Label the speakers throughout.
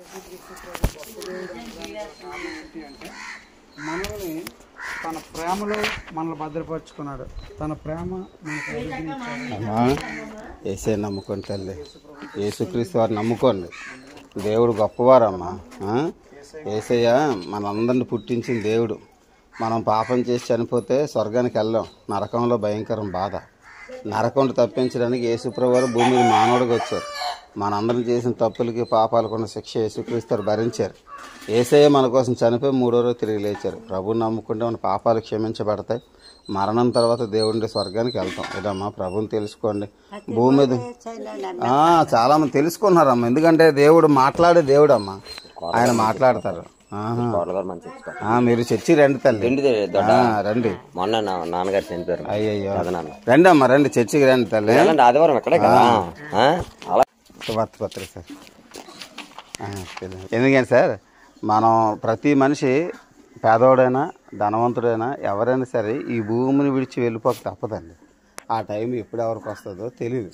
Speaker 1: అంటే మనల్ని తన ప్రేమలో మనల్ని భద్రపరుచుకున్నాడు. తన ప్రేమ
Speaker 2: ఏసే నమ్ముకోండి తల్లి, యేసుక్రీస్తు వారు నమ్ముకోండి. దేవుడు గొప్పవారమ్మా. ఏసయ్య మనందరిని పుట్టించిన దేవుడు. మనం పాపం చేసి చనిపోతే స్వర్గానికి వెళ్ళాం. నరకంలో భయంకరం బాధ. నరకంలో తప్పించడానికి యేసుప్రభువు వారు భూమి మీద మానవుడిగా వచ్చారు. మనందరం చేసిన తప్పులకి పాపాలకు ఉన్న శిక్ష యేసుక్రీస్తు భరించారు. యేసయ్య మన కోసం చనిపోయి 3వ రోజు తిరిగి లేచారు. ప్రభువుని నమ్ముకుంటే మన పాపాలు క్షమించబడతాయి. మరణం తర్వాత దేవుడి స్వర్గానికి వెళ్తాం. ఇదమ్మా, ప్రభుని తెలుసుకోండి. భూమి మీద చాలా మంది తెలుసుకున్నారమ్మా. ఎందుకంటే దేవుడు మాట్లాడే దేవుడు అమ్మా. ఆయన మాట్లాడతారు. మీరు చర్చి రండి తల్లి, రండి.
Speaker 3: మొన్న నాన్నగారు చనిపోయారు.
Speaker 2: అయ్యయ్యో, రండి అమ్మా, రండి చర్చికి రండి తల్లి.
Speaker 3: ఆదివారం ఎక్కడే కదా
Speaker 2: వర్తపత్రి సార్. ఎందుకంటే సార్, మనం ప్రతి మనిషి పేదవాడైనా ధనవంతుడైనా ఎవరైనా సరే ఈ భూమిని విడిచి వెళ్ళిపోక తప్పదండి. ఆ టైం ఎప్పుడు ఎవరికి వస్తుందో తెలియదు.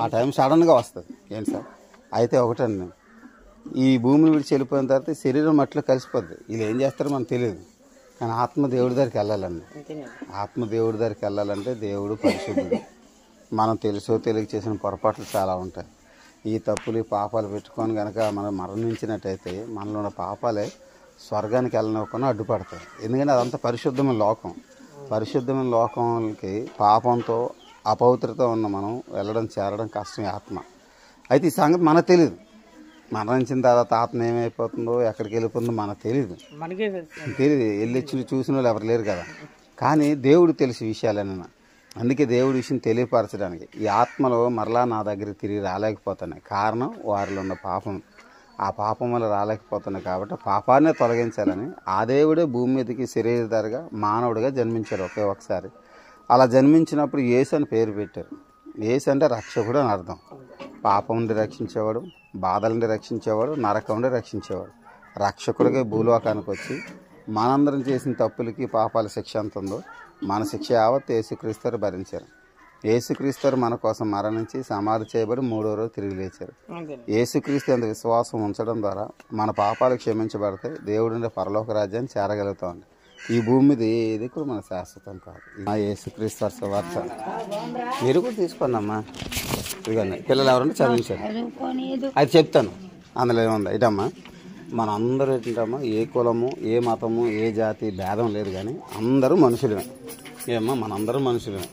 Speaker 2: ఆ టైం సడన్గా వస్తుంది. ఏంటి సార్, అయితే ఒకటండి, ఈ భూమిని విడిచి వెళ్ళిపోయిన తర్వాత శరీరం మట్టిలో కలిసిపోద్ది. వీళ్ళు ఏం చేస్తారో మనకు తెలియదు. కానీ ఆత్మ దేవుడి దగ్గరికి వెళ్ళాలండి. ఆత్మ దేవుడి దగ్గరికి వెళ్ళాలంటే దేవుడు పరిశుద్ధుడు. మనం తెలుసో తెలియక చేసిన పొరపాట్లు చాలా ఉంటాయి. ఈ తప్పులు ఈ పాపాలు పెట్టుకొని కనుక మనం మరణించినట్టయితే మనలో ఉన్న పాపాలే స్వర్గానికి వెళ్ళనివ్వకుండా అడ్డుపడతాయి. ఎందుకంటే అదంతా పరిశుద్ధమైన లోకం. పరిశుద్ధమైన లోకంకి పాపంతో అపవిత్రత ఉన్న మనం వెళ్ళడం చేరడం కష్టం. ఆత్మ అయితే ఈ సంగతి మనకు తెలియదు. మరణించిన తర్వాత ఆత్మ ఏమైపోతుందో ఎక్కడికి వెళ్ళిపోతుందో మనకు తెలియదు. వెళ్ళి చూసిన వాళ్ళు ఎవరు లేరు కదా. కానీ దేవుడు తెలిసి విషయాలన్నా. అందుకే దేవుడి విషయం తెలియపరచడానికి ఈ ఆత్మలో మరలా నా దగ్గర తిరిగి రాలేకపోతున్నాయి. కారణం వారిలో ఉన్న పాపం. ఆ పాపం వల్ల రాలేకపోతున్నాయి కాబట్టి పాపాన్నే తొలగించాలని ఆ దేవుడే భూమి మీదకి శరీరధారిగా మానవుడిగా జన్మించారు ఒకే ఒకసారి. అలా జన్మించినప్పుడు యేసు అని పేరు పెట్టారు. యేసు అంటే రక్షకుడు అని అర్థం. పాపం నుండి రక్షించేవాడు, బాధల నుండి రక్షించేవాడు, నరకం నుండి రక్షించేవాడు. రక్షకుడిగా భూలోకానికి వచ్చి మనందరం చేసిన తప్పులకి పాపాల శిక్ష ఎంత ఉందో మన శిక్ష యావత్ యేసుక్రీస్తు భరించారు. యేసుక్రీస్తు మన కోసం మరణించి సమాధి చేయబడి 3వ రోజు తిరిగి లేచారు. యేసుక్రీస్తు అంత విశ్వాసం ఉంచడం ద్వారా మన పాపాలు క్షమించబడతాయి. దేవుడి పరలోక రాజ్యాన్ని చేరగలుగుతామండి. ఈ భూమి మీద ఏది కూడా మన శాశ్వతం కాదు. యేసుక్రీస్తు సువార్త మీరు కూడా తీసుకోండి అమ్మా. ఇదిగోండి, పిల్లలు ఎవరంటే చదివించారు. అది చెప్తాను, అందులో ఏముంది. ఇటమ్మా, మనందరూ ఏంటమ్మా, ఏ కులము ఏ మతము ఏ జాతి భేదం లేదు. కానీ అందరూ మనుషులమే. ఏమమ్మా, మనందరూ మనుషులమే.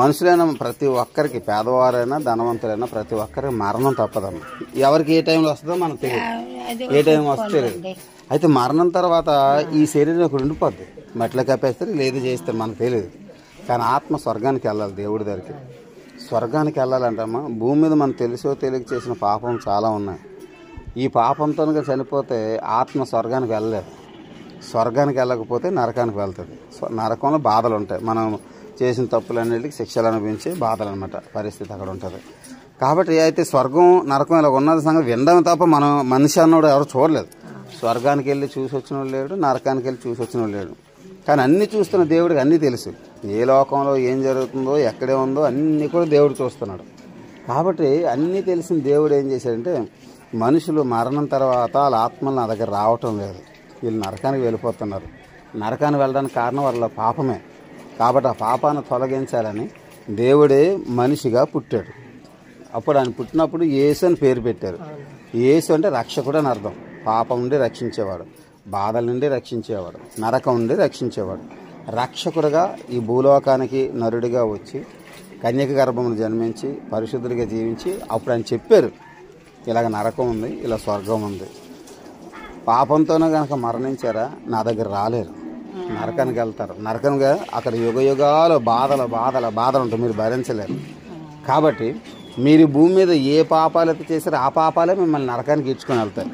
Speaker 2: మనుషులైనా ప్రతి ఒక్కరికి, పేదవారైనా ధనవంతులైనా ప్రతి ఒక్కరికి మరణం తప్పదమ్మా. ఎవరికి ఏ టైంలో వస్తుందో మనకు తెలియదు. ఏ టైం వస్తుందో తెలియదు. అయితే మరణం తర్వాత ఈ శరీరం ఒకటి ఉండిపోద్ది. మెట్ల కప్పేస్తారు, లేదు చేస్తారు, మనకు తెలియదు. కానీ ఆత్మ స్వర్గానికి వెళ్ళాలి. దేవుడి దగ్గరికి స్వర్గానికి వెళ్ళాలంటమ్మా. భూమి మీద మనం తెలుసో తెలియక చేసిన పాపం చాలా ఉన్నాయి. ఈ పాపంతో చనిపోతే ఆత్మ స్వర్గానికి వెళ్ళలేదు. స్వర్గానికి వెళ్ళకపోతే నరకానికి వెళ్తుంది. నరకంలో బాధలు ఉంటాయి. మనం చేసిన తప్పులన్నిటికి శిక్షలు అనిపించే బాధలు అనమాట. పరిస్థితి అక్కడ ఉంటుంది. కాబట్టి అయితే స్వర్గం నరకం ఇలా ఉన్నది సంగతి వినడం తప్ప మనం మనిషి అన్నోడు ఎవరు చూడలేదు. స్వర్గానికి వెళ్ళి చూసి వచ్చిన వాడు లేడు, నరకానికి వెళ్ళి చూసి వచ్చిన వాడు లేడు. కానీ అన్నీ చూస్తున్న దేవుడికి అన్నీ తెలుసు. ఏ లోకంలో ఏం జరుగుతుందో ఎక్కడే ఉందో అన్నీ కూడా దేవుడు చూస్తున్నాడు. కాబట్టి అన్నీ తెలిసిన దేవుడు ఏం చేశాడంటే, మనుషులు మరణం తర్వాత వాళ్ళ ఆత్మలు నా దగ్గర రావటం లేదు. వీళ్ళు నరకానికి వెళ్ళిపోతున్నారు. నరకానికి వెళ్ళడానికి కారణం వాళ్ళ పాపమే. కాబట్టి ఆ పాపాన్ని తొలగించాలని దేవుడే మనిషిగా పుట్టాడు. అప్పుడు ఆయన పుట్టినప్పుడు యేసు అని పేరు పెట్టారు. యేసు అంటే రక్షకుడు అని అర్థం. పాపం నుండి రక్షించేవాడు, బాధల నుండి రక్షించేవాడు, నరకం నుండి రక్షించేవాడు. రక్షకుడుగా ఈ భూలోకానికి నరుడిగా వచ్చి కన్యక గర్భమును జన్మించి పరిశుద్ధుడిగా జీవించి అప్పుడు ఆయన చెప్పారు, ఇలాగ నరకం ఉంది, ఇలా స్వర్గం ఉంది. పాపంతోనే కనుక మరణించారా నా దగ్గర రాలేరు, నరకానికి వెళ్తారు. నరకంగా అక్కడ యుగ యుగాలు బాధలు బాధలు బాధలు ఉంటాయి, మీరు భరించలేరు. కాబట్టి మీరు భూమి మీద ఏ పాపాలు అయితే చేశారో ఆ పాపాలే మిమ్మల్ని నరకానికి ఇచ్చుకొని వెళ్తాయి.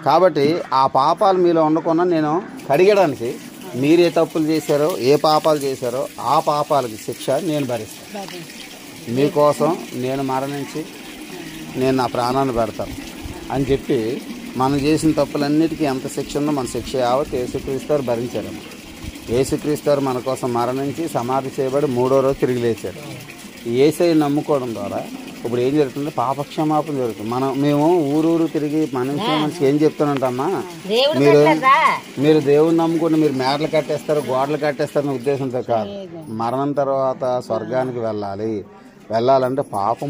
Speaker 2: కాబట్టి ఆ పాపాలు మీలో ఉండకుండా నేను కడిగడానికి మీరు ఏ తప్పులు చేశారో ఏ పాపాలు చేశారో ఆ పాపాలకి శిక్ష నేను భరిస్తాను. మీకోసం నేను మరణించి నేను నా ప్రాణాన్ని పెడతాను అని చెప్పి మనం చేసిన తప్పులన్నిటికీ ఎంత శిక్ష ఉందో మన శిక్ష యావత్ యేసుక్రీస్తు భరించారు. యేసుక్రీస్తు మన కోసం మరణించి సమాధి చేయబడి 3వ రోజు తిరిగి లేచారు. యేసయ్యను నమ్ముకోవడం ద్వారా ఇప్పుడు ఏం జరుగుతుంది? పాపక్షమాపణ జరుగుతుంది. మేము ఊరూరు తిరిగి మనిషికి ఏం చెప్తానంటమ్మా, మీరు దేవుడిని నమ్ముకుంటే మీరు మేడలు కట్టేస్తారు, గోడలు కట్టేస్తారనే ఉద్దేశంతో కాదు. మరణం తర్వాత స్వర్గానికి వెళ్ళాలంటే పాపం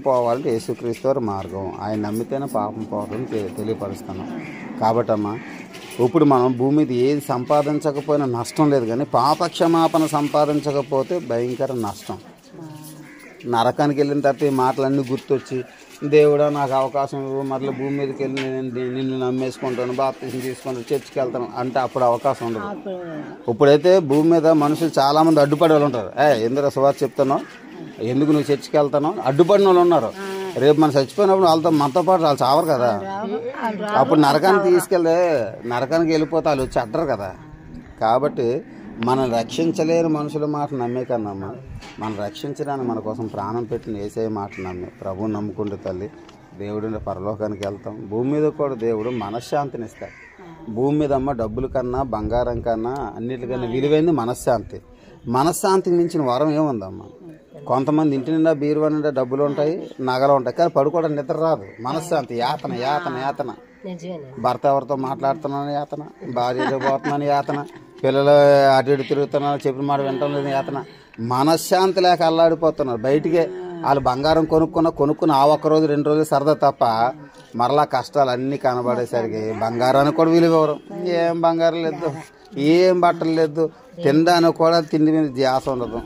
Speaker 2: పోవాలంటే యేసుక్రీస్తు వారి మార్గం. ఆయన నమ్మితేనే పాపం పోవాలని తెలియపరుస్తున్నాం. కాబట్టమ్మా ఇప్పుడు మనం భూమి మీద ఏది సంపాదించకపోయినా నష్టం లేదు, కానీ పాపక్షమాపణ సంపాదించకపోతే భయంకర నష్టం. నరకానికి వెళ్ళిన తర్వాత ఈ మాటలన్నీ గుర్తొచ్చి, దేవుడా నాకు అవకాశం ఇవ్వు, మరలా భూమి మీదకి వెళ్ళి నేను నిన్ను నమ్మేసుకుంటాను, బాప్తిసం తీసుకుంటాను, చర్చికి వెళ్తాను అంటే అప్పుడు అవకాశం ఉండదు. ఇప్పుడైతే భూమి మీద మనుషులు చాలామంది అడ్డుపడే వాళ్ళు ఉంటారు. ఎందుకు సువార్త చెప్తున్నావు, ఎందుకు నువ్వు చర్చికి వెళ్తాను అడ్డుపడిన వాళ్ళు ఉన్నారు. రేపు మనం చచ్చిపోయినప్పుడు మనతో పాటు వాళ్ళు చావరు కదా. అప్పుడు నరకానికి వెళ్ళిపోతే వాళ్ళు వచ్చి అడ్డరు కదా. కాబట్టి మనం రక్షించలేని మనుషుల మాట నమ్మే కన్నమ్మా, మనం రక్షించడానికి మన కోసం ప్రాణం పెట్టిన యేసయ్య మాట నమ్మే ప్రభువుని నమ్ముకుంటే తల్లి దేవుడిని పరలోకానికి వెళ్తాం. భూమి మీద కూడా దేవుడు మనశ్శాంతిని ఇస్తాడు. భూమి మీద అమ్మ డబ్బుల కన్నా బంగారం కన్నా అన్నిటికన్నా విలువైంది మనశ్శాంతికి మించిన వరం ఏముందమ్మా? కొంతమంది ఇంటి నిండా బీరువా నిండా డబ్బులు ఉంటాయి, నగలు ఉంటాయి, కానీ పడుకోవడం నిద్ర రాదు. మనశ్శాంతి యాతన. భర్త ఎవరితో మాట్లాడుతున్నాను యాతన, భార్య పోతున్నాను యాతన, పిల్లలు అటు ఇటు తిరుగుతున్నారు, చెప్పిన మాట వినటం లేదు యాతన. మనశ్శాంతి లేక అల్లాడిపోతున్నారు. బయటికే వాళ్ళు బంగారం కొనుక్కుని ఆ ఒక్కరోజు 2 రోజులు సరదా తప్ప మరలా కష్టాలు అన్నీ కనబడేసరికి బంగారానికి కూడా విలువ ఇవ్వరు. ఏం బంగారం లేదు, ఏం బట్టలు లేదు, తినడానికి కూడా తిండి మీద ధ్యాస ఉండదు,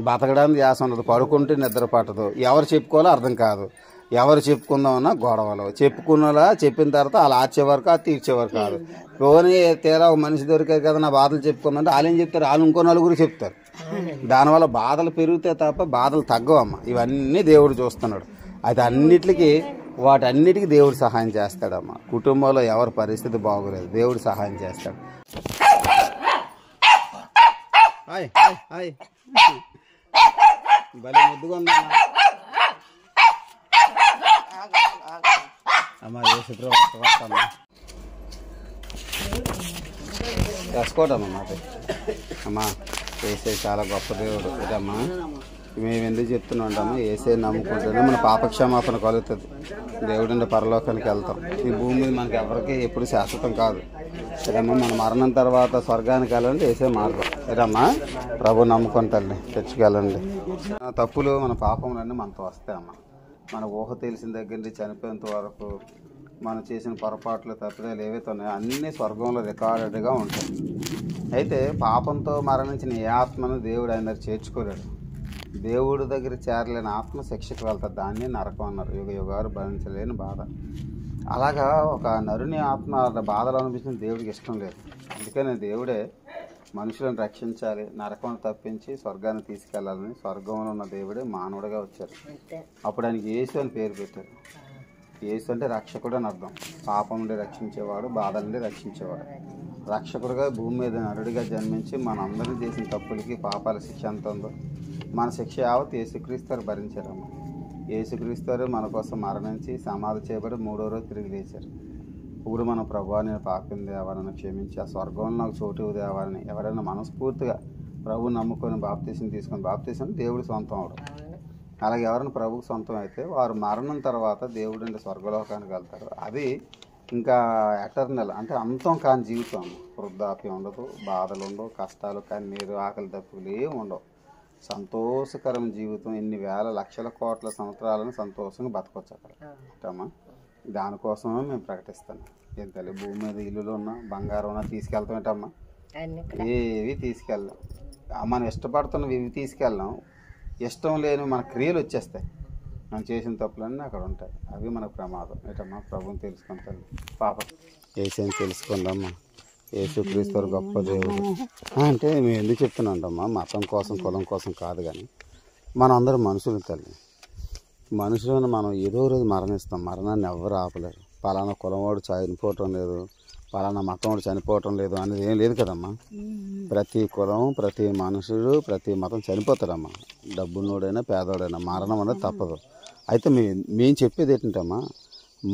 Speaker 2: బతకడానికి ధ్యాస ఉండదు, పడుకుంటే నిద్ర పట్టదు, ఎవరు చెప్పుకోవాలో అర్థం కాదు, ఎవరు చెప్పుకుందామన్నా గొడవలు, చెప్పుకున్నలా చెప్పిన తర్వాత వాళ్ళు ఆర్చేవారు కాదు, తీర్చేవారు కాదు. పోనీ తీరా ఒక మనిషి దొరికారు కదా నా బాధలు చెప్పుకుందంటే వాళ్ళు ఏం చెప్తారు, వాళ్ళు ఇంకో నలుగురు చెప్తారు. దానివల్ల బాధలు పెరిగితే తప్ప బాధలు తగ్గవమ్మ. ఇవన్నీ దేవుడు చూస్తున్నాడు. అయితే వాటన్నిటికీ దేవుడు సహాయం చేస్తాడమ్మా. కుటుంబంలో ఎవరి పరిస్థితి బాగోలేదు, దేవుడు సహాయం చేస్తాడు. భలే ముద్దుగా ఉందమ్మా. అమ్మా వేసుకోవటమ్మా మాట. అమ్మా ఏసై చాలా గొప్ప దేవుడు ఇదమ్మా. మేము ఎందుకు చెప్తున్నాం అంటమ్మా, ఏసై నమ్ముకుంటేనే మన పాపక్షమాపణ కలుగుతుంది, దేవుడి పరలోకానికి వెళ్తాం. ఈ భూమి మీద మనకి ఎవరికి ఎప్పుడు శాశ్వతం కాదు. ఇదమ్మా మన మరణం తర్వాత స్వర్గానికి వెళ్ళండి ఏసై మార్గం. ఇదమ్మా ప్రభు నమ్ముకొని తల్లి తెచ్చుకెళ్ళండి. తప్పులు మన పాపములన్నీ మనతో వస్తాయమ్మా. మన ఊహ తెలిసిన దగ్గర నుంచి చనిపోయేంత వరకు మనం చేసిన పొరపాట్లు తప్పిదాలు ఏవైతే ఉన్నాయో అన్నీ స్వర్గంలో రికార్డెడ్గా ఉంటాయి. అయితే పాపంతో మరణించిన ఏ ఆత్మను దేవుడు ఆయన దగ్గర చేర్చుకోలేడు. దేవుడి దగ్గర చేరలేని ఆత్మ శిక్షకు వెళ్తారు. దాన్ని నరకం అన్నారు. యుగాలు భరించలేని బాధ. అలాగా ఒక నరుని ఆత్మ బాధలు అనిపించిన దేవుడికి ఇష్టం లేదు. అందుకనే దేవుడే మనుషులను రక్షించాలి, నరకం తప్పించి స్వర్గాన్ని తీసుకెళ్లాలని స్వర్గంలో ఉన్న దేవుడే మానవుడిగా వచ్చారు. అప్పుడు ఆయనకి యేసు అని పేరు పెట్టారు. యేసు అంటే రక్షకుడు అని అర్థం. పాపం నుండి రక్షించేవాడు, బాధల నుండి రక్షించేవాడు. రక్షకుడుగా భూమి మీద నరుడిగా జన్మించి మనందరం చేసిన తప్పులకి పాపాల శిక్ష ఎంత ఉందో మన శిక్ష యావత్ యేసుక్రీస్తు భరించారమ్మ. యేసుక్రీస్తు మన కోసం మరణించి సమాధి చేయబడి 3వ రోజు తిరిగి లేచారు. ఇప్పుడు మన ప్రభువా నేను పాపిని దేవాలని క్షమించి ఆ స్వర్గంలో నాకు చోటు దేవాలని ఎవరైనా మనస్ఫూర్తిగా ప్రభువు నమ్ముకొని బాప్తీసం తీసుకొని, బాప్తీసం దేవుడి సొంతం అవడం. అలాగే ఎవరైనా ప్రభువుకి సొంతం అయితే వారు మరణం తర్వాత దేవుడు అంటే స్వర్గలోకానికి వెళ్తారు. అది ఇంకా ఎటర్నల్ అంటే అంతం కాని జీవితం. వృద్ధాప్యం ఉండదు, బాధలు ఉండవు, కష్టాలు కన్నీరు ఆకలి తప్పులు ఏమి ఉండవు. సంతోషకరం జీవితం. ఎన్ని వేల లక్షల కోట్ల సంవత్సరాలను సంతోషంగా బతకొచ్చు అక్కడ. దానికోసమే మేము ప్రకటిస్తాను. ఏం తల్లి భూమి మీద ఇల్లులు ఉన్నా బంగారం ఉన్నా తీసుకెళ్తామేటమ్మా? ఏవి తీసుకెళ్ళాం. మనం ఇష్టపడుతున్నవి ఇవి తీసుకెళ్ళాం. ఇష్టం లేని మన క్రియలు వచ్చేస్తాయి. మనం చేసిన తప్పులన్నీ అక్కడ ఉంటాయి. అవి మనకు ప్రమాదం. ఏటమ్మా ప్రభుని తెలుసుకుంటాం. పాప ఏసని తెలుసుకుందమ్మా. యేసుక్రీస్తు గొప్ప దేవుడు అంటే మేము ఎందుకు చెప్తున్నాంటమ్మా, మతం కోసం కులం కోసం కాదు, కానీ మనం అందరం మనుషులు తల్లి. మనుషులను మనం ఏదో రోజు మరణిస్తాం. మరణాన్ని ఎవరు ఆపలేరు. పలానా కులం వాడు చనిపోవటం లేదు, పలానా మతం వాడు చనిపోవటం లేదు అనేది ఏం లేదు కదమ్మా. ప్రతి కులం, ప్రతి మనుషుడు, ప్రతి మతం చనిపోతాడమ్మా. డబ్బున్నోడైనా పేదోడైనా మరణం అనేది తప్పదు. అయితే మేము చెప్పేది ఏంటంటమ్మా,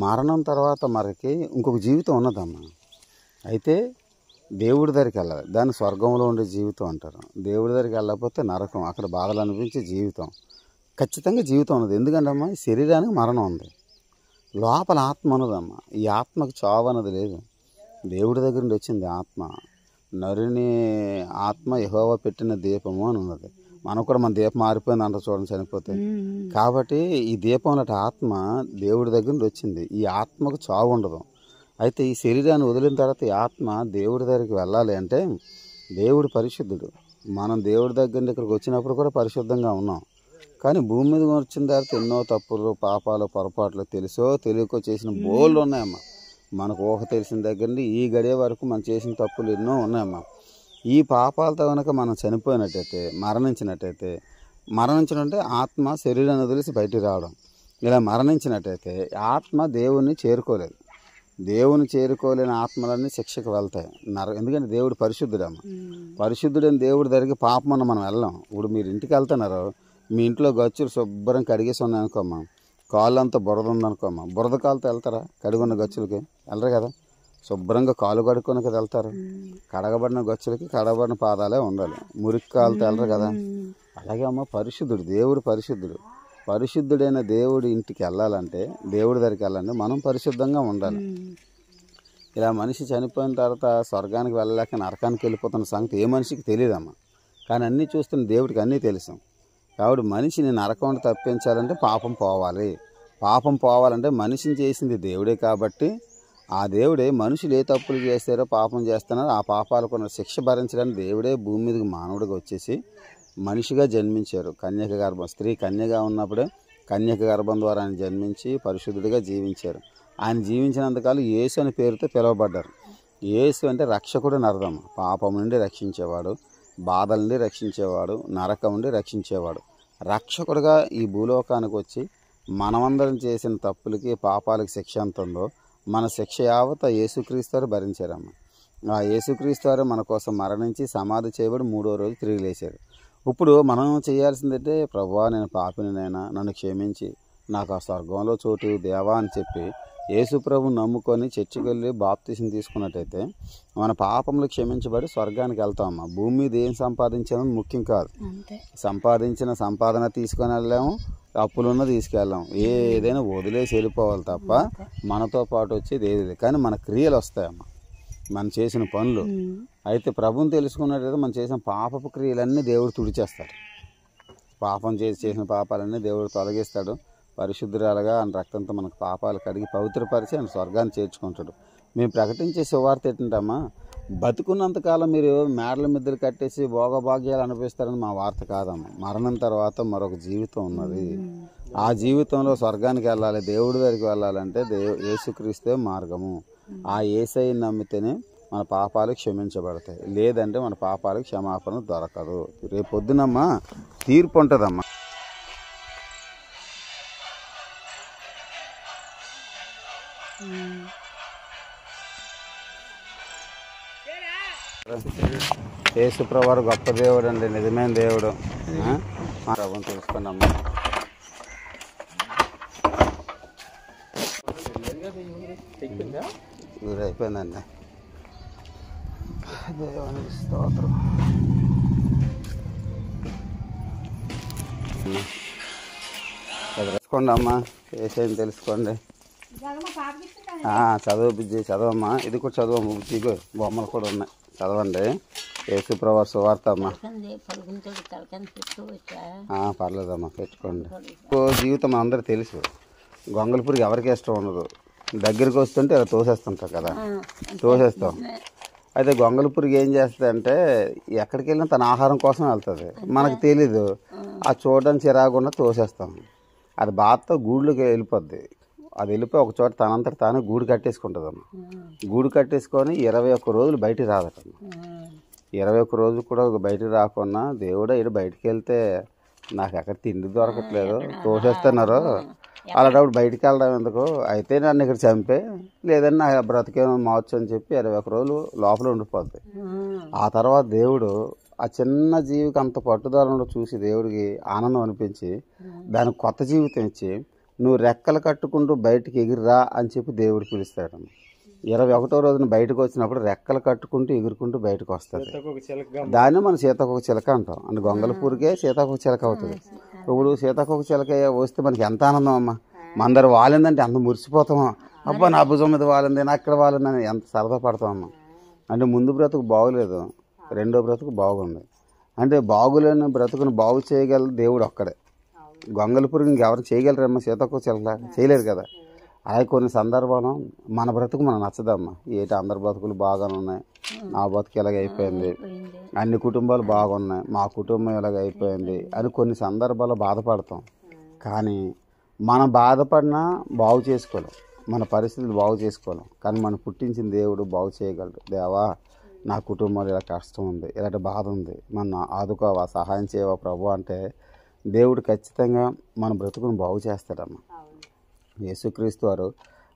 Speaker 2: మరణం తర్వాత మనకి ఇంకొక జీవితం ఉన్నదమ్మా. అయితే దేవుడి దగ్గరికి వెళ్ళాలి. దాన్ని స్వర్గంలో ఉండే జీవితం అంటారు. దేవుడి దగ్గరికి వెళ్ళకపోతే నరకం, అక్కడ బాధలు అనిపించే జీవితం. ఖచ్చితంగా జీవితం ఉన్నది. ఎందుకంటే అమ్మా ఈ శరీరానికి మరణం ఉంది, లోపల ఆత్మ ఉన్నదమ్మా. ఈ ఆత్మకు చావు అన్నది లేదు. దేవుడి దగ్గర నుండి వచ్చింది ఆత్మ. నరుని ఆత్మ యెహోవా పెట్టిన దీపము అని ఉన్నది. మనకు కూడా మన దీపం మారిపోయింది అంట చూడండి చనిపోతే. కాబట్టి ఈ దీపం అన్నట్టు ఆత్మ దేవుడి దగ్గర నుండి వచ్చింది. ఈ ఆత్మకు చావు ఉండదు. అయితే ఈ శరీరాన్ని వదిలిన తర్వాత ఈ ఆత్మ దేవుడి దగ్గరికి వెళ్ళాలి అంటే దేవుడు పరిశుద్ధుడు. మనం దేవుడి దగ్గర నుండి ఇక్కడికి వచ్చినప్పుడు కూడా పరిశుద్ధంగా ఉన్నాం. కానీ భూమి మీద వచ్చిన తర్వాత ఎన్నో తప్పులు, పాపాలు, పొరపాట్లు తెలుసో తెలియకో చేసిన బోళ్ళు ఉన్నాయమ్మా. మనకు ఊహ తెలిసిన దగ్గర నుండి ఈ గడియ వరకు మనం చేసిన తప్పులు ఎన్నో ఉన్నాయమ్మా. ఈ పాపాలతో కనుక మనం చనిపోయినట్టయితే, మరణించినట్టే ఆత్మ శరీరాన్ని వదిలేసి బయటికి రావడం. ఇలా మరణించినట్టయితే ఆత్మ దేవుణ్ణి చేరుకోలేదు. దేవుని చేరుకోలేని ఆత్మలన్నీ శిక్షకు వెళ్తాయి. ఎందుకంటే దేవుడు పరిశుద్ధుడమ్మ. పరిశుద్ధుడని దేవుడి దగ్గరికి పాపం అన్న మనం వెళ్ళాం. ఇప్పుడు మీరు ఇంటికి వెళ్తున్నారు, మీ ఇంట్లో గచ్చులు శుభ్రం కడిగేసి ఉన్నాయి అనుకోమ్మా, కాళ్ళు అంతా బురద ఉందనుకోమ్మా, బురద కాలుతో వెళ్తారా? కడుగున్న గచ్చులకి వెళ్ళరు కదా. శుభ్రంగా కాలు కడుక్కొని కదా వెళ్తారు. కడగబడిన గచ్చులకి కడగబడిన పాదాలే ఉండాలి. మురికి కాలుతో వెళ్ళరు కదా. అలాగే అమ్మ పరిశుద్ధుడు, దేవుడు పరిశుద్ధుడు. పరిశుద్ధుడైన దేవుడి ఇంటికి వెళ్ళాలంటే, దేవుడి దగ్గరికి వెళ్ళాలంటే మనం పరిశుద్ధంగా ఉండాలి. ఇలా మనిషి చనిపోయిన తర్వాత స్వర్గానికి వెళ్ళలేక నరకానికి వెళ్ళిపోతున్న సంగతి ఏ మనిషికి తెలియదమ్మా. కానీ అన్నీ చూస్తున్న దేవుడికి అన్నీ తెలుసు. కాబట్టి మనిషిని నరకం తప్పించాలంటే పాపం పోవాలి. పాపం పోవాలంటే మనిషిని చేసింది దేవుడే. కాబట్టి ఆ దేవుడే మనుషులు ఏ తప్పులు చేస్తారో, పాపం చేస్తున్నారో ఆ పాపాలకు ఉన్న శిక్ష భరించడానికి దేవుడే భూమి మీదకి మానవుడిగా వచ్చేసి మనిషిగా జన్మించారు. కన్యక గర్భం, స్త్రీ కన్యగా ఉన్నప్పుడే కన్యక గర్భం ద్వారా ఆయన జన్మించి పరిశుద్ధుడిగా జీవించారు. ఆయన జీవించినంతకాలం యేసు అనే పేరుతో పిలువబడ్డారు. యేసు అంటే రక్షకుడు అని అర్థం. పాపం నుండి రక్షించేవాడు, బాధల నుండి రక్షించేవాడు, నరకం నుండి రక్షించేవాడు. రక్షకుడుగా ఈ భూలోకానికి వచ్చి మనమందరం చేసిన తప్పులకి, పాపాలకి శిక్ష ఎంత ఉందో మన శిక్ష యావత్ యేసుక్రీస్తు భరించారమ్మ. ఆ యేసుక్రీస్తు మన కోసం మరణించి సమాధి చేయబడి 3వ రోజు తిరిగి లేచారు. ఇప్పుడు మనం చేయాల్సిందంటే, ప్రభువా నేను పాపినైనా నన్ను క్షమించి నాకు ఆ స్వర్గంలో చోటు దేవా అని చెప్పి యేసు ప్రభుని నమ్ముకొని చర్చికి వెళ్ళి బాప్తీసం తీసుకున్నట్టయితే మన పాపములు క్షమించబడి స్వర్గానికి వెళ్తామమ్మా. భూమి మీద ఏం సంపాదించామని ముఖ్యం కాదు. సంపాదించిన సంపాదన తీసుకొని వెళ్ళాము, అప్పులున్న తీసుకెళ్ళాం. ఏదైనా వదిలేసి వెళ్ళిపోవాలి తప్ప మనతో పాటు వచ్చేది ఏది లేదు. కానీ మన క్రియలు వస్తాయమ్మా, మనం చేసిన పనులు. అయితే ప్రభుని తెలుసుకున్నట్టయితే మనం చేసిన పాపపు క్రియలన్నీ దేవుడు తుడిచేస్తాడు. పాపం చేసిన పాపాలన్నీ దేవుడు తొలగిస్తాడు. పరిశుద్ధురాలుగా ఆయన రక్తంతో మనకు పాపాలు కడిగి పవిత్రపరిచి ఆయన స్వర్గాన్ని చేర్చుకుంటాడు. మేము ప్రకటించే సువార్త ఏంటంటమ్మా, బతుకున్నంతకాలం మీరు మేడల మిద్దెలు కట్టేసి భోగభాగ్యాలు అనిపిస్తారని మా వార్త కాదమ్మా. మరణం తర్వాత మరొక జీవితం ఉన్నది. ఆ జీవితంలో స్వర్గానికి వెళ్ళాలి, దేవుడి దగ్గరికి వెళ్ళాలంటే యేసుక్రీస్తే మార్గము. ఆ యేసయ్యని నమ్మితేనే మన పాపాలు క్షమించబడతాయి. లేదంటే మన పాపాలకు క్షమాపణ దొరకదు. రేపు పొద్దునమ్మా తీర్పు ఉంటుందమ్మా. యేసుప్రభువు గొప్ప దేవుడు అండి, నిజమైన దేవుడు. ప్రభుని తెలుసుకోండి అమ్మా. ఊరు అయిపోయిందండి. దేవునికి స్తోత్రం. తెలుసుకోండి అమ్మా, ఏసైని తెలుసుకోండి. చదువు బుజ్జి, చదవమ్మా. ఇది కూడా చదవమ్మా బుజ్జి, బొమ్మలు కూడా ఉన్నాయి, చదవండి. యేసుప్రభువు సువార్త అమ్మా. పర్లేదమ్మా, పెట్టుకోండి. జీవితం అందరూ తెలుసు. గొంగళి పురుగు ఎవరికి ఇష్టం ఉండదు. దగ్గరికి వస్తుంటే ఇలా తోసేస్తుంటాం కదా, తోసేస్తాం. అయితే గొంగళి పురుగు ఏం చేస్తుంది అంటే ఎక్కడికి వెళ్ళినా తన ఆహారం కోసం వెళ్తుంది. మనకు తెలీదు. ఆ చూడడానికి చిరాకుండా తోసేస్తాం. అది బాధతో గూడులోకి వెళ్ళిపోద్ది. అది వెళ్ళిపోయి ఒక చోట తనంతట తాను గూడు కట్టేసుకుంటుందమ్మ. గూడు కట్టేసుకొని 21 రోజులు బయటికి రాదటమ్మ. 21 రోజులు కూడా బయటికి రాకుండా దేవుడా ఇటు బయటికి వెళ్తే నాకు ఎక్కడ తిండి దొరకట్లేదు, తోసేస్తున్నారు, అలాంటప్పుడు బయటికి వెళ్ళడం ఎందుకు, అయితే నన్ను ఇక్కడ చంపే, లేదని నా బ్రతికేమో మార్చు అని చెప్పి 21 రోజులు లోపల ఉండిపోద్ది. ఆ తర్వాత దేవుడు ఆ చిన్న జీవికి అంత పట్టుదలను చూసి దేవుడికి ఆనందం అనిపించి దానికి కొత్త జీవితం ఇచ్చి నువ్వు రెక్కలు కట్టుకుంటూ బయటికి ఎగిరిరా అని చెప్పి దేవుడు పిలుస్తాడమ్మ. 21వ రోజున బయటకు వచ్చినప్పుడు రెక్కలు కట్టుకుంటూ ఎగురుకుంటూ బయటకు వస్తుంది.
Speaker 1: ఒక చిలకగా
Speaker 2: దాన్ని మనం సీతాకోక చిలక అంటాం. అంటే గొంగళ పూరికే సీతాకోక చిలక అవుతుంది. ఇప్పుడు సీతాకోక చిలక వస్తే మనకి ఎంత ఆనందం అమ్మ. మందరు వాలిందంటే అంత మురిసిపోతామా, అబ్బా నా భుజం మీద వాలింది, నా అక్కడ వాలిందని ఎంత సరదా పడతామమ్మా. అంటే ముందు బ్రతుకు బాగులేదు, రెండో బ్రతుకు బాగుంది. అంటే బాగులేని బ్రతుకును బాగు చేయగల దేవుడు ఒక్కడే. గొంగళ పురుగు ఇంకెవరు చేయగలరమ్మా? సీతాకోక చిలక చేయలేరు కదా. అలాగే కొన్ని సందర్భాలు మన బ్రతుకు మనకు నచ్చదమ్మా. ఏంటి అందరి బ్రతుకులు బాగానే ఉన్నాయి, నా బతుకు ఇలాగ అయిపోయింది, అన్ని కుటుంబాలు బాగున్నాయి, మా కుటుంబం ఇలాగ అయిపోయింది అని కొన్ని సందర్భాల్లో బాధపడతాం. కానీ మనం బాధపడినా బాగు చేసుకోలేం, మన పరిస్థితులు బాగు చేసుకోలేం. కానీ మనం పుట్టించిన దేవుడు బాగు చేయగలడు. దేవా నా కుటుంబంలో ఇలా కష్టం ఉంది, ఇలాంటి బాధ ఉంది, మన ఆదుకోవా, సహాయం చేయవా ప్రభు అంటే దేవుడు ఖచ్చితంగా మన బ్రతుకును బాగు చేస్తాడమ్మా. యేసుక్రీస్తు వారు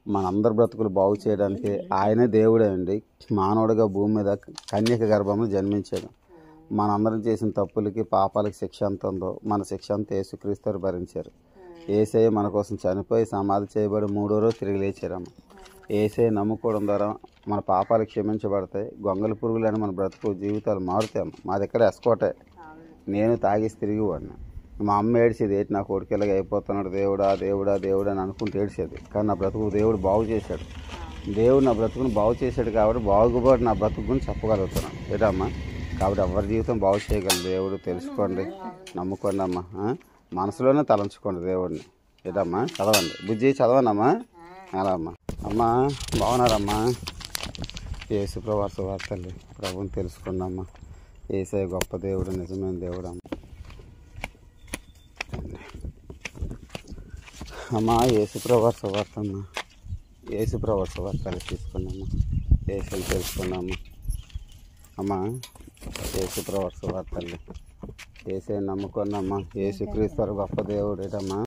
Speaker 2: మనందరి బ్రతుకులు బాగు చేయడానికి ఆయనే దేవుడే అండి. మానవుడిగా భూమి మీద కన్యక గర్భంలో జన్మించాడు. మనందరం చేసిన తప్పులకి పాపాలకి శిక్ష ఎంత ఉందో మన శిక్ష అంతా యేసుక్రీస్తు వారు భరించారు. యేసయ్య మన కోసం చనిపోయి సమాధి చేయబడి 3వ రోజు తిరిగి లేచారమ్మ. యేసయ్య నమ్ముకోవడం ద్వారా మన పాపాలు క్షమించబడతాయి. గొంగళ పురుగులని మన బ్రతుకు జీవితాలు మారుతాము. మా దగ్గర ఎస్కోటే. నేను తాగేసి తిరిగి వాడినా. మా అమ్మ ఏడ్చేది, ఏంటి నా కొడుకు ఇలాగ అయిపోతున్నాడు, దేవుడా దేవుడా దేవుడా అని అనుకుంటూ ఏడ్చేది. కానీ నా బ్రతుకు దేవుడు బాగు చేశాడు. దేవుడు నా బ్రతుకును బాగు చేశాడు కాబట్టి బాగుపడి నా బ్రతుకు గురించి చెప్పగలుగుతున్నాను. ఏటమ్మా? కాబట్టి ఎవరి జీవితం బాగు చేయగలరు దేవుడు. తెలుసుకోండి, నమ్ముకోండి అమ్మా. మనసులోనే తలంచుకోండి దేవుడిని. ఏటమ్మా? చదవండి, బుజ్జి చదవండి అమ్మా. అలా అమ్మా. అమ్మా బాగున్నారమ్మా? యేసు ప్రభు సువార్తల్లి ప్రభుని తెలుసుకోండి అమ్మా. యేసయ్య గొప్ప దేవుడు, నిజమైన దేవుడు అమ్మ. అమ్మా యేసు ప్రభు సువార్త అమ్మా. యేసు ప్రభు సువార్తలు తీసుకున్నామ్మా. యేసుని తెలుసుకున్నామ్మా. అమ్మా యేసు ప్రభు సువార్తల్లి యేసయ్య నమ్ముకున్నామ్మా. యేసుక్రీస్తు గొప్ప దేవుడు. ఏటమ్మా?